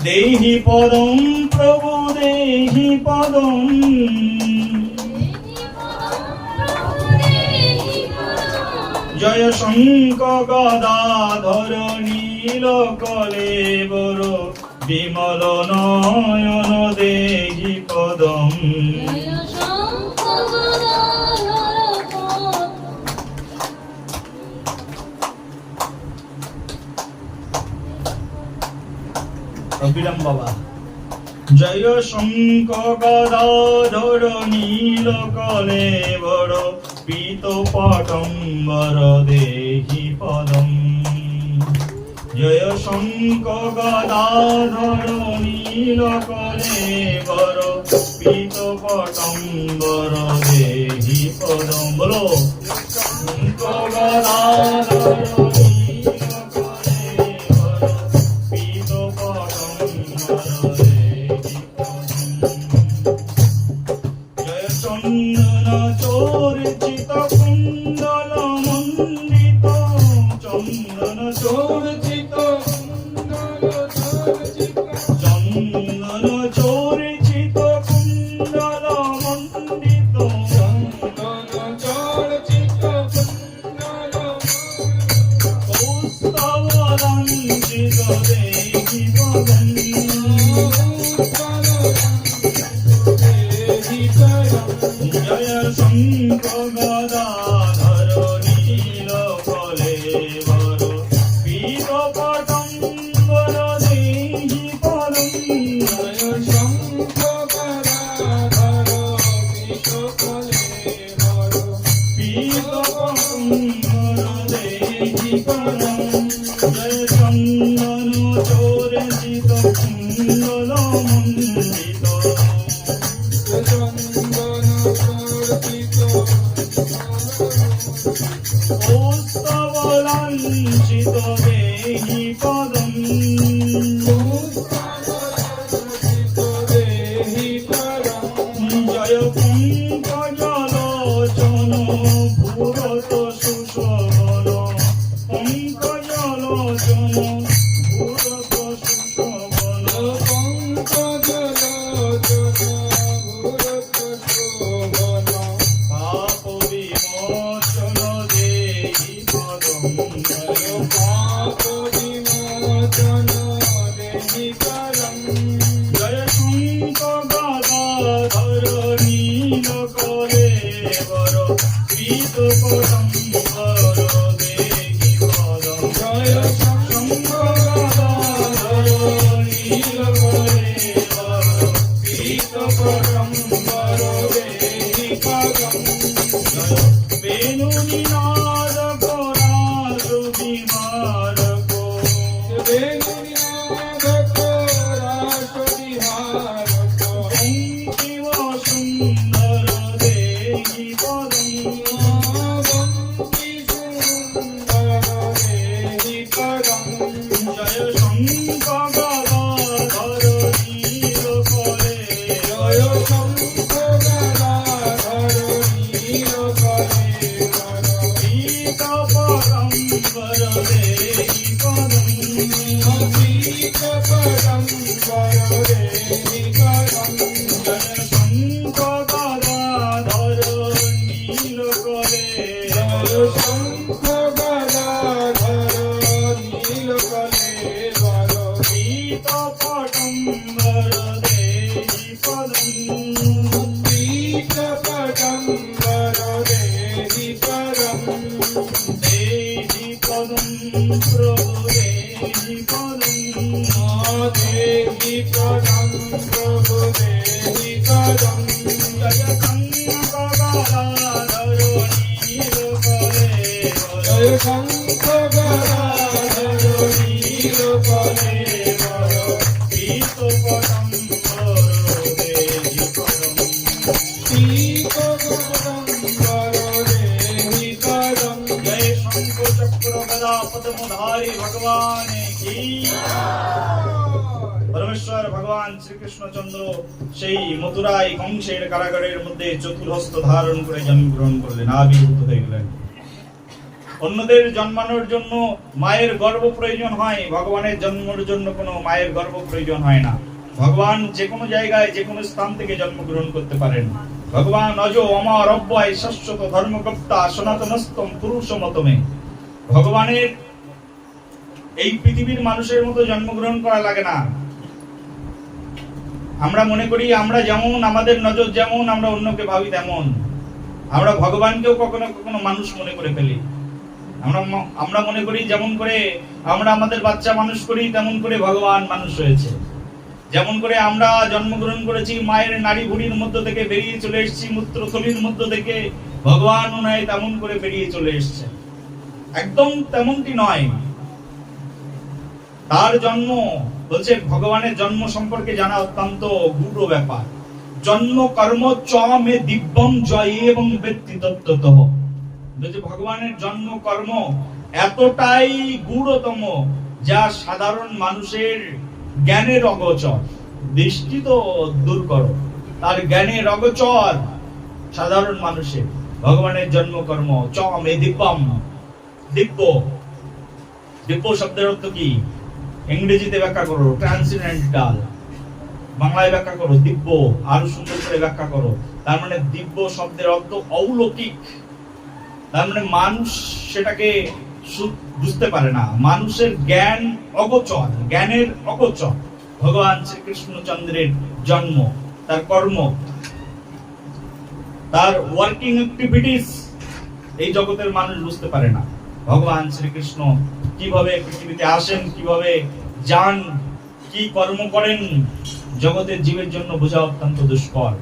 দেহি পদম প্রভু দেহি পদম জয় শঙ্খ গদাধর নীল কলেবর বিমল নয়ন দেহি পদম অবিরাম বাবা জয় শঙ্খ গদাধর নীল কলেবর পীত পটম্বর দেহি পদম জয় শঙ্খ গদাধর নীল কলেবর পীত পটম্বর দেহি পদম বলো শঙ্খ গদাধর নীল কলেবর পীত পটম্বর দেহি পদম জয় চন্দন চর্চিত কুণ্ডল মণ্ডিত চন্দন চর্চিত চন্দন চর্চিত কুণ্ডল মণ্ডিত কৌস্তবলাঞ্চিত দেহি পদম জয় শঙ্খ গদাধর নীল কলেবর পীত পটম্বর দেহি পদম জয় শঙ্খ গদাধর পীত কলেবর পীত পটম্বর দেহি পদম জয় চন্দন চর্চিত কুণ্ডল মণ্ডিত কৌস্তবলাঞ্চিত দেহি পদম জয় পঙ্কজলোচন ভূরত সুশোভন পঙ্কজলোচন ভূরত সুশোভন পাপ বিমোচন দেহি পদম জয় শঙ্খ গদাধর নীল কলেবর পীত পটম্বর দেহি পদম জয় শঙ্খ গদাধর নীল কলেবর পীত পটম্বর দেহি পদম জয় বেণু নিনাদ কোরাস বিমারক অঙ্কিম সুন্দর দেহি পদম জয় শঙ্খ গদাধর নীল কলেবর পীত পটম্বর দেহি পদম জয় শঙ্খ গদাধর নীল কলেবর পীত পটম্বর দেহি পদম দেহি পদম প্রভু দেহি পদম জয় শঙ্খ গদাধর নীল কলেবর শঙ্খ গদাধর নীল কলেবর পীত পটম্বর দেহি পদম পীত পটম্বর দেহি পদম জয় শঙ্খ চক্র গদা পদ্মধারী ভগবান কি পরমেশ্বর ভগবান শ্রীকৃষ্ণচন্দ্র সেই মথুরায় কংসের কারাগারের মধ্যে চতুর্হস্ত ধারণ করে জন্মগ্রহণ করলেন, আবির্ভূত হয়ে গেলেন। অন্যদের জন্মানোর জন্য মায়ের গর্ভ প্রয়োজন হয়, ভগবানের জন্মের জন্য কোনো মায়ের গর্ভ প্রয়োজন হয় না। ভগবান যে কোনো জায়গায় যে কোনো স্থান থেকে জন্মগ্রহণ করতে পারেন। ভগবান অজ অমর অব্যয় শাশ্বত ধর্মগুপ্তা সনাতনস্তম পুরুষমতমে। ভগবানের এই পৃথিবীর মানুষের মতো জন্মগ্রহণ করা লাগে না। আমরা মনে করি আমরা যেমন, আমাদের নজর যেমন, আমরা অন্যকে ভাবি তেমন। আমরা ভগবানকেও কখনো কখনো মানুষ মনে করে ফেলি। আমরা মনে করি যেমন করে আমরা আমাদের বাচ্চা মানুষ করি, তেমন করে ভগবান মানুষ হয়েছে। যেমন করে আমরা জন্মগ্রহণ করেছি মায়ের নাড়ি ভুঁড়ির মধ্য থেকে বেরিয়ে চলে এসেছি, মূত্রথলির মধ্য থেকে, ভগবান নয় তেমন করে বেরিয়ে চলে এসেছে। একদম তেমনটি নয়। তার জন্ম, বলছে ভগবানের জন্ম সম্পর্কে জানা অত্যন্ত গূঢ় ব্যাপার। জন্ম কর্ম চ মে দিব্যম জয় এবং ব্যক্তি তত্ত্বতঃ। বলছে ভগবানের জন্ম কর্ম এতটাই গূঢ়তম যা সাধারণ মানুষের জ্ঞানের অগোচর। দৃষ্টি তো দূর করো, তার জ্ঞানের অগোচর সাধারণ মানুষের। ভগবানের জন্মকর্ম চ মে দিব্যম। দিব্য, দিব্য শব্দের অর্থ কি? ইংরেজিতে ব্যাখ্যা করো ট্রান্সেন্ডেন্টাল, বাংলায় ব্যাখ্যা করো দিব্য, আরো সুন্দর করে ব্যাখ্যা করো। তার মানে দিব্য শব্দের অর্থ অলৌকিক। তার মানে মানুষ সেটাকে বুঝতে পারে না, মানুষের জ্ঞান অগোচর, জ্ঞানের অগোচর। ভগবান শ্রীকৃষ্ণচন্দ্রের জন্ম, তার কর্ম, তার ওয়ার্কিং অ্যাক্টিভিটিস এই জগতের মানুষ বুঝতে পারে না। ভগবান শ্রীকৃষ্ণ কিভাবে পৃথিবীতে আসেন, কিভাবে যান, কি কর্ম করেন, জগতের জীবের জন্য বোঝা অত্যন্ত দুষ্কর।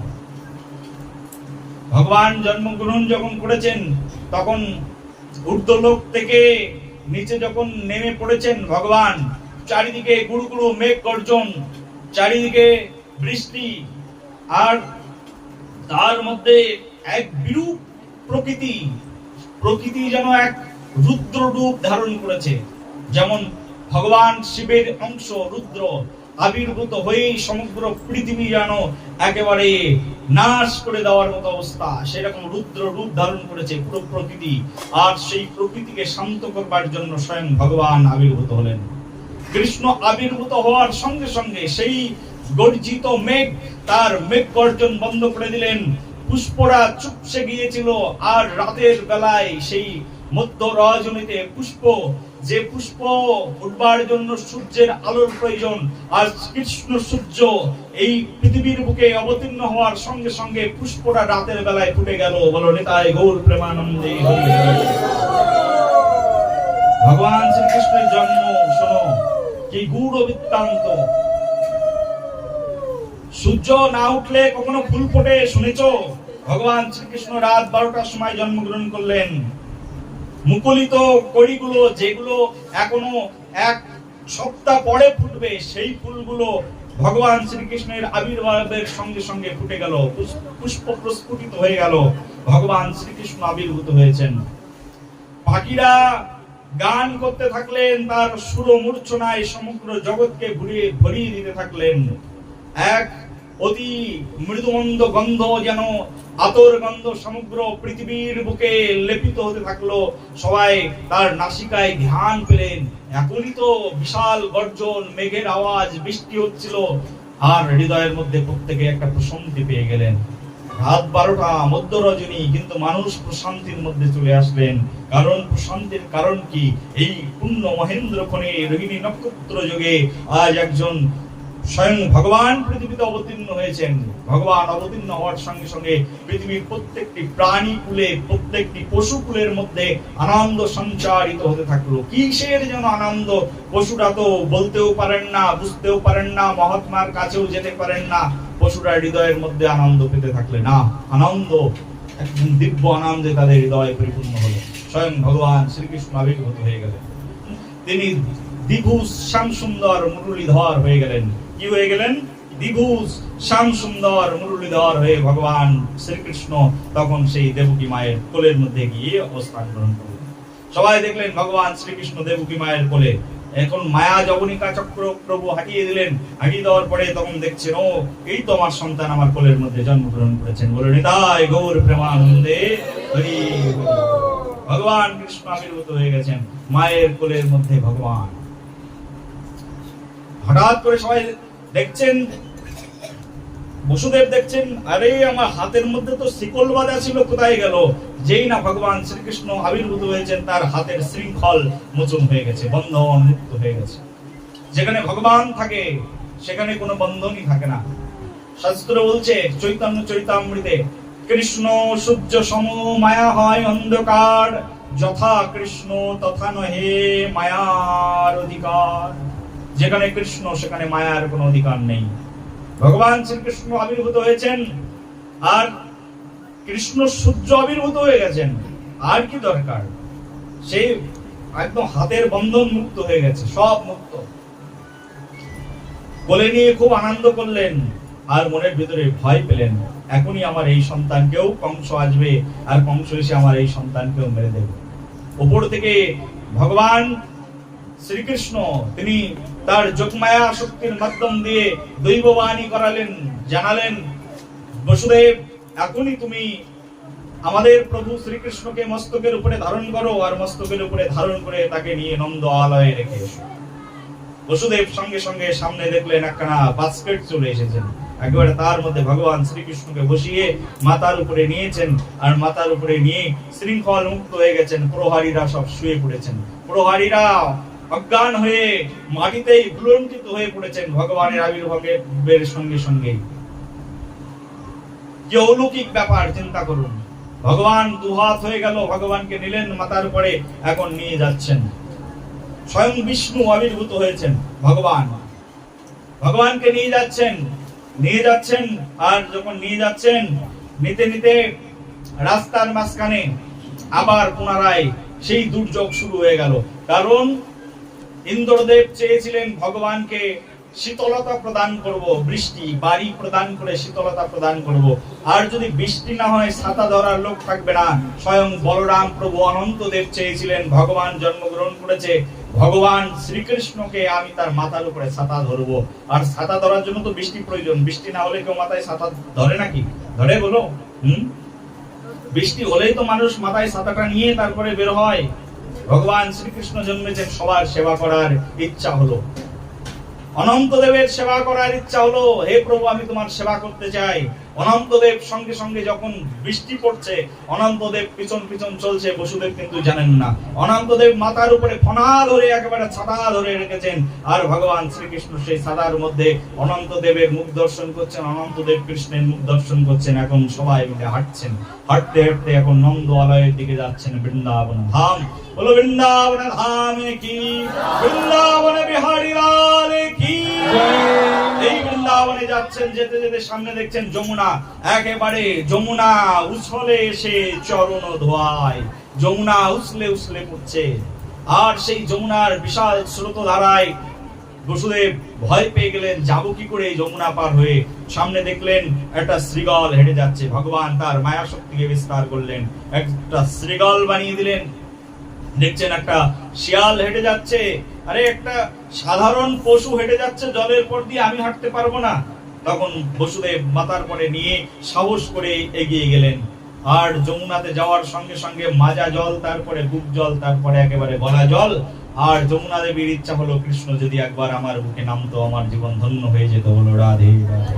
ভগবান জন্মগ্রহণ যখন করেছেন তখন ঊর্ধ্বলোক থেকে নিচে যখন নেমে পড়েছেন ভগবান, চারিদিকে গুরু গুরু মেঘ গর্জন, চারিদিকে বৃষ্টি, আর তার মধ্যে এক বিরূপ প্রকৃতি। প্রকৃতি যেন এক রুদ্র রূপ ধারণ করেছে। যেমন ভগবান শিবের অংশ রুদ্র আবির্ভূত হয়ে সমগ্র পৃথিবী যেন একেবারে নাশ করে দেওয়ার মতো অবস্থা, সেরকম রুদ্র রূপ ধারণ করেছে পুরো প্রকৃতি। আর সেই প্রকৃতিকে শান্ত করবার জন্য স্বয়ং ভগবান আবির্ভূত হলেন। কৃষ্ণ আবির্ভূত হওয়ার সঙ্গে সঙ্গে সেই গর্জিত মেঘ তার মেঘ গর্জন বন্ধ করে দিলেন। পুষ্পরা চুপসে গিয়েছিল, আর রাতের বেলায় সেই মধ্য রজনীতে পুষ্প, যে পুষ্প ফুটবার জন্য সূর্যের আলোর প্রয়োজন, আর কৃষ্ণ সূর্য এই পৃথিবীর বুকে অবতীর্ণ হওয়ার সঙ্গে সঙ্গে পুষ্পটা রাতের বেলায় ফুটে গেল। বলো নিতাই গৌর প্রেমানন্দে হরি হরি। ভগবান শ্রীকৃষ্ণের জন্ম শোনো, কি গূঢ় বৃত্তান্ত। সূর্য না উঠলে কখনো ফুল ফোটে শুনেছো? ভগবান শ্রীকৃষ্ণ রাত 12টার সময় জন্মগ্রহণ করলেন। মুকুলিত কড়িগুলো যেগুলো এখনো এক সপ্তাহ পরে ফুটবে, সেই ফুলগুলো ভগবান শ্রীকৃষ্ণের আবির্ভাবের সঙ্গে সঙ্গে ফুটে গেল, পুষ্প প্রস্ফুটিত হয়ে গেল। ভগবান শ্রীকৃষ্ণ আবির্ভূত হয়েছেন। পাখিরা গান করতে থাকলেন, তার সুর মূর্ছনায় সমগ্র জগৎকে ভরিয়ে দিতে থাকলেন। এক অতি মৃদুমন্দ গন্ধ, যেন আতর গন্ধ সমগ্র পৃথিবীর বুকে লেপিত হতে থাকলো। সবাই তার নাসিকায় ধ্যান পেলেন। এখনই তো বিশাল গর্জন, মেঘের আওয়াজ, বৃষ্টি হচ্ছিল, আর হৃদয়ের মধ্যে প্রত্যেকে একটা প্রশান্তি পেয়ে গেলেন। রাত 12টা, মধ্য রজনী, কিন্তু মানুষ প্রশান্তির মধ্যে চলে আসলেন। কারণ প্রশান্তির কারণ কি? এই পূর্ণ মহেন্দ্র ক্ষণে রোহিণী নক্ষত্র যোগে আজ একজন স্বয়ং ভগবান পৃথিবীতে অবতীর্ণ হয়েছেন। ভগবান অবতীর্ণ হওয়ার সঙ্গে সঙ্গে পৃথিবীর প্রত্যেকটি প্রাণী কুলে, প্রত্যেকটি পশু কুলের মধ্যে আনন্দ সঞ্চারিত হতে থাকলো। কিসের যেন আনন্দ, পশুরা তো বলতেও পারেন না, বুঝতেও পারেন না, মহাত্মার কাছেও যেতে পারেন না। পশুরা হৃদয়ের মধ্যে আনন্দ পেতে থাকলে না, আনন্দ, একদম দিব্য আনন্দে তাদের হৃদয় পরিপূর্ণ হলো। স্বয়ং ভগবান শ্রীকৃষ্ণ আবির্ভূত হয়ে গেলেন। তিনি দ্বিভুজ শ্যাম সুন্দর মুরলীধর হয়ে গেলেন। কি হয়ে গেলেন? দ্বিভুজ শ্যাম সুন্দর মুরলীধর হয়ে ভগবান শ্রীকৃষ্ণ তখন সেই দেবকী মায়ের কোলের মধ্যে গিয়ে অবস্থান গ্রহণ করলেন। সবাই দেখলেন ভগবান শ্রীকৃষ্ণ দেবকী মায়ের কোলে। এখন মায়া জবনিকা চক্র প্রভু হাঁটিয়ে দিলেন। হাঁটিয়ে দেওয়ার পরে তখন দেখছেন, ও এই তো আমার সন্তান আমার কোলের মধ্যে জন্মগ্রহণ করেছেন। বলে নিতাই গৌর প্রেমানন্দে হরি হরি। ভগবান কৃষ্ণ আবির্ভূত হয়ে গেছেন মায়ের কোলের মধ্যে। ভগবান হঠাৎ করে সবাই দেখছেন বসুদেব, দেখছেন আরে আমার হাতের মধ্যে তো শিকল বাঁধা ছিল, কোথায় গেল? যেই না ভগবান শ্রীকৃষ্ণ আবির্ভূত হয়েছেন, তার হাতের শৃঙ্খল মোচন হয়ে গেছে, বন্ধন মুক্ত হয়ে গেছে। যেখানে ভগবান থাকে সেখানে কোনো বন্ধনই থাকে না। শাস্ত্র বলছে চৈতন্য চরিতামৃতে, কৃষ্ণ সূর্য সম মায়া হয় অন্ধকার, যথা কৃষ্ণ তথা নহে মায়ার অধিকার। যেখানে কৃষ্ণ সেখানে মায়ার কোনো অধিকার নেই। ভগবান শ্রীকৃষ্ণ আবির্ভূত হয়েছেন আর কৃষ্ণ সূর্য আবির্ভূত হয়ে গেছেন, আর কি দরকার? সেই একদম হাতের বন্ধন মুক্ত হয়ে গেছে, সব মুক্ত। বলে নিয়ে খুব আনন্দ করলেন আর মনের ভিতরে ভয় পেলেন, এখনই আমার এই সন্তানকেও কংস আসবে আর কংস এসে আমার এই সন্তানকেও মেরে দেবে। উপর থেকে ভগবান শ্রীকৃষ্ণ তিনি তার যোগমায়া শক্তির মাধ্যম দিয়ে দৈববাণী করালেন, জানালেন, বসুদেব এখনই তুমি আমাদের প্রভু শ্রীকৃষ্ণকে মস্তকের উপরে ধারণ করো আর মস্তকের উপরে ধারণ করে তাকে নিয়ে নন্দ আলয়ে রেখে এসো। বসুদেব সঙ্গে সঙ্গে সামনে দেখলেন একখানা বাস্কেট চলে এসেছেন, একেবারে তার মধ্যে ভগবান শ্রীকৃষ্ণকে বসিয়ে মাথার উপরে নিয়েছেন আর মাথার উপরে নিয়ে শৃঙ্খল মুক্ত হয়ে গেছেন। প্রহরীরা সব শুয়ে পড়েছেন, প্রহরীরা অজ্ঞান হয়ে মাটিতেই ভুলণ্ঠিত হয়ে পড়েছেন ভগবানের আবির্ভাবের সঙ্গে সঙ্গে। কি অলৌকিক ব্যাপার, চিন্তা করুন। ভগবান দুহাত হয়ে গেল, ভগবানকে নিলেন মাথার উপরে, এখন নিয়ে যাচ্ছেন। স্বয়ং বিষ্ণু আবির্ভূত হয়েছেন, ভগবানকে নিয়ে যাচ্ছেন আর যখন নিয়ে যাচ্ছেন, নিতে নিতে রাস্তার মাঝখানে আবার পুনরায় সেই দুর্যোগ শুরু হয়ে গেল। কারণ ইন্দ্রদেব চেয়েছিলেন ভগবানকে শীতলতা প্রদান করব, বৃষ্টি বাড়ি প্রদান করে শীতলতা প্রদান করব। আর যদি বৃষ্টি না হয় ছাতা ধরার লোক থাকবে না। স্বয়ং বলরাম প্রভু অনন্তদেব চেয়েছিলেন, ভগবান জন্মগ্রহণ করেছে, ভগবান শ্রীকৃষ্ণকে আমি তার মাথার উপরে ছাতা ধরবো। আর ছাতা ধরার জন্য তো বৃষ্টি প্রয়োজন, বৃষ্টি না হলে কেউ মাথায় ছাতা ধরে নাকি? ধরে বলো? বৃষ্টি হলেই তো মানুষ মাথায় ছাতাটা নিয়ে তারপরে বের হয়। ভগবান শ্রীকৃষ্ণ জন্মেছেন, সবার সেবা করার ইচ্ছা হলো, অনন্তদেবের সেবা করার ইচ্ছা হলো। হে প্রভু, আমি তোমার সেবা করতে চাই। অনন্তদেব সঙ্গে সঙ্গে যখন বৃষ্টি পড়ছে, অনন্তদেব পিছন পিছন চলছে, বসুদেব কিন্তু জানেন না। অনন্তদেব মাথার উপরে ফনা ধরে একেবারে ছাতা ধরে রেখেছেন, আর ভগবান শ্রীকৃষ্ণ সেই ছাতার মধ্যে অনন্তদেবের মুখ দর্শন করছেন, অনন্তদেব কৃষ্ণের মুখ দর্শন করছেন। এখন সবাই মিলে হাঁটছেন, হাঁটতে হাঁটতে এখন নন্দ আলয়ের দিকে যাচ্ছেন, বৃন্দাবন ধাম। বলো বৃন্দাবন ধামে কি, বৃন্দাবন বিহারী লাল কি। এই বৃন্দাবনে যাচ্ছেন, যেতে যেতে সামনে দেখছেন যমুনা, একেবারে যমুনা উছলে এসে চরণ ধোয়ায়, যমুনা উছলে উছলে পড়ছে। আর সেই যমুনার বিশাল স্রোতধারায় বসুদেব ভয় পেয়ে গেলেন, যাবো কি করে যমুনা পার হয়ে। সামনে দেখলেন একটা শ্রীগল হেঁটে যাচ্ছে, ভগবান তার মায়া শক্তিকে বিস্তার করলেন, একটা শ্রীগল বানিয়ে দিলেন। দেখছেন একটা শিয়াল হেঁটে যাচ্ছে, আরে একটা সাধারণ পশু হেঁটে যাচ্ছে জলের পর দিয়ে, আমি হাঁটতে পারবো না। তখন বসুদেব মাথার পরে নিয়ে সাহস করে এগিয়ে গেলেন। আর যমুনাতে যাওয়ার সঙ্গে সঙ্গে মাজা জল, তারপরে বুক জল, তারপরে একেবারে গলা জল। আর যমুনা দেবীর ইচ্ছা হলো, কৃষ্ণ যদি একবার আমার বুকে নামতো, আমার জীবন ধন্য হয়ে যেত। বলো রাধে রাধে।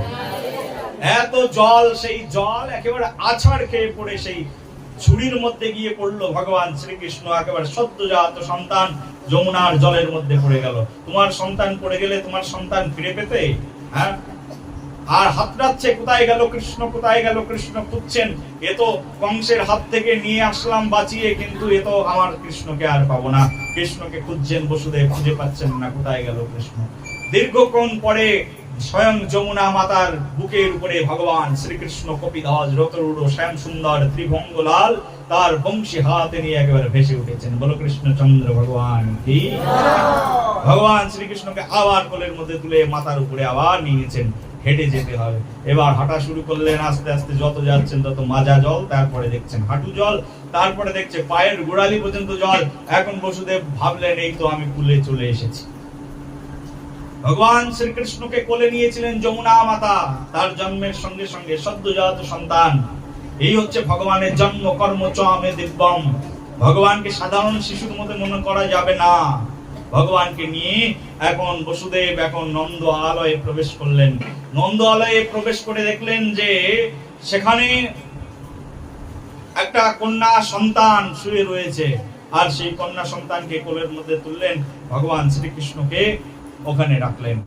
এত জল, সেই জল একেবারে আছাড় খেয়ে পড়ে সেই ঝুড়ির মধ্যে গিয়ে পড়লো। ভগবান শ্রীকৃষ্ণ একেবারে সদ্যজাত সন্তান যমুনার জলের মধ্যে পড়ে গেল। তোমার সন্তান পড়ে গেলে তোমার সন্তান ফিরে পেতে? হ্যাঁ। আর হাতড়াচ্ছে, কোথায় গেল কৃষ্ণ, কোথায় গেল কৃষ্ণ খুঁজছেন। এ তো কংসের হাত থেকে নিয়ে আসলাম বাঁচিয়ে, কিন্তু এ তো আমার কৃষ্ণকে আর পাবো না। কৃষ্ণকে খুঁজছেন বসুদেব, খুঁজে পাচ্ছেন না, কোথায় গেল কৃষ্ণ। দীর্ঘক্ষণ পরে স্বয়ং যমুনা মাতার বুকের উপরে ভগবান শ্রীকৃষ্ণ কপিধ্বজ রতরূঢ় শ্যাম সুন্দর ত্রিভঙ্গলাল তার বংশী হাতে নিয়ে একেবারে ভেসে উঠেছেন। বলো কৃষ্ণচন্দ্র ভগবান কি। ভগবান শ্রীকৃষ্ণকে আবার কোলের মধ্যে তুলে মাথার উপরে আবার নিয়েছেন। হেঁটে যেতে হবে, এবার হাঁটা শুরু করলেন। আস্তে আস্তে যত যাচ্ছেন তত মাজা জল, তারপরে দেখছেন হাঁটু জল, তারপরে দেখছে পায়ের গোড়ালি পর্যন্ত জল। এখন বসুদেব ভাবলেন, এই তো আমি কুলে চলে এসেছি। ভগবান শ্রীকৃষ্ণকে কোলে নিয়েছিলেন যমুনা মাতা, তার জন্মের সঙ্গে সঙ্গে সদ্যজাত সন্তান। এই হচ্ছে ভগবানের জন্ম কর্ম চ মে দিব্যম। ভগবানকে সাধারণ শিশুর মধ্যে মনে করা যাবে না। ভগবানকে নিয়ে এখন বসুদেব এখন নন্দ আলয়ে প্রবেশ করলেন। নন্দ আলয়ে প্রবেশ করে দেখলেন যে সেখানে একটা কন্যা সন্তান শুয়ে রয়েছে, আর সেই কন্যা সন্তানকে কোলের মধ্যে তুললেন, ভগবান শ্রীকৃষ্ণকে ওখানে রাখলেন।